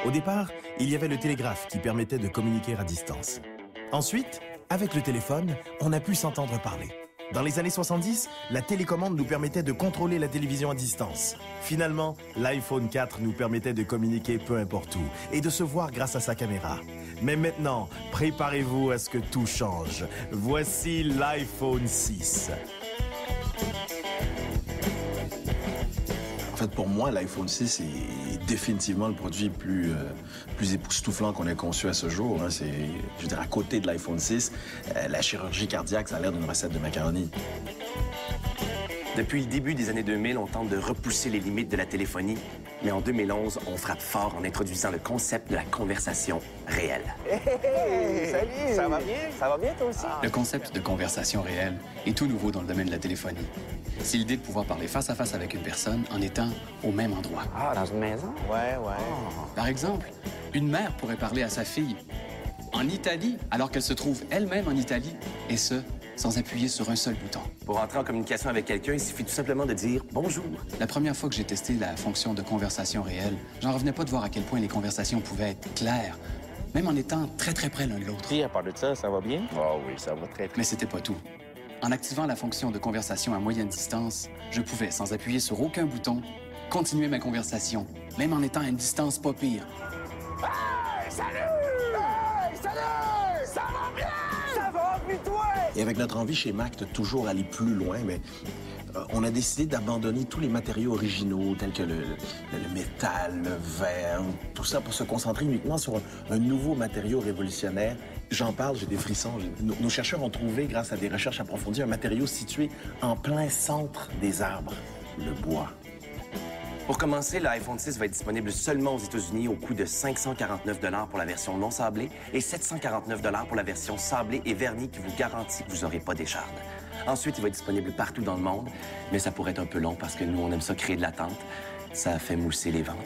Au départ, il y avait le télégraphe qui permettait de communiquer à distance. Ensuite, avec le téléphone, on a pu s'entendre parler. Dans les années 70, la télécommande nous permettait de contrôler la télévision à distance. Finalement, l'iPhone 4 nous permettait de communiquer peu importe où et de se voir grâce à sa caméra. Mais maintenant, préparez-vous à ce que tout change. Voici l'iPhone 6. En fait, pour moi, l'iPhone 6 est définitivement le produit plus époustouflant qu'on ait conçu à ce jour. Hein. Je veux dire, à côté de l'iPhone 6, la chirurgie cardiaque, ça a l'air d'une recette de macaroni. Depuis le début des années 2000, on tente de repousser les limites de la téléphonie. Mais en 2011, on frappe fort en introduisant le concept de la conversation réelle. Hey, salut! Ça va bien? Ça va bien, toi aussi? Le concept de conversation réelle est tout nouveau dans le domaine de la téléphonie. C'est l'idée de pouvoir parler face à face avec une personne en étant au même endroit. Ah, dans une maison? Ouais. Par exemple, une mère pourrait parler à sa fille en Italie alors qu'elle se trouve elle-même en Italie, et ce, sans appuyer sur un seul bouton. Pour entrer en communication avec quelqu'un, il suffit tout simplement de dire « bonjour ». La première fois que j'ai testé la fonction de conversation réelle, j'en revenais pas de voir à quel point les conversations pouvaient être claires, même en étant très près l'un de l'autre. Puis, à part de ça va bien? Ah oui, ça va très bien. Mais c'était pas tout. En activant la fonction de conversation à moyenne distance, je pouvais, sans appuyer sur aucun bouton, continuer ma conversation, même en étant à une distance pas pire. Hey, salut! Hey, salut! Ça va bien? Ça va, puis toi? Et avec notre envie chez Mac de toujours aller plus loin, mais on a décidé d'abandonner tous les matériaux originaux, tels que le métal, le verre, tout ça pour se concentrer uniquement sur un nouveau matériau révolutionnaire. J'en parle, j'ai des frissons. Nos chercheurs ont trouvé, grâce à des recherches approfondies, un matériau situé en plein centre des arbres, le bois. Pour commencer, l'iPhone 6 va être disponible seulement aux États-Unis au coût de 549 $ pour la version non sablée et 749 $ pour la version sablée et vernie qui vous garantit que vous n'aurez pas d'écharde. Ensuite, il va être disponible partout dans le monde, mais ça pourrait être un peu long parce que nous, on aime ça créer de l'attente. Ça fait mousser les ventes.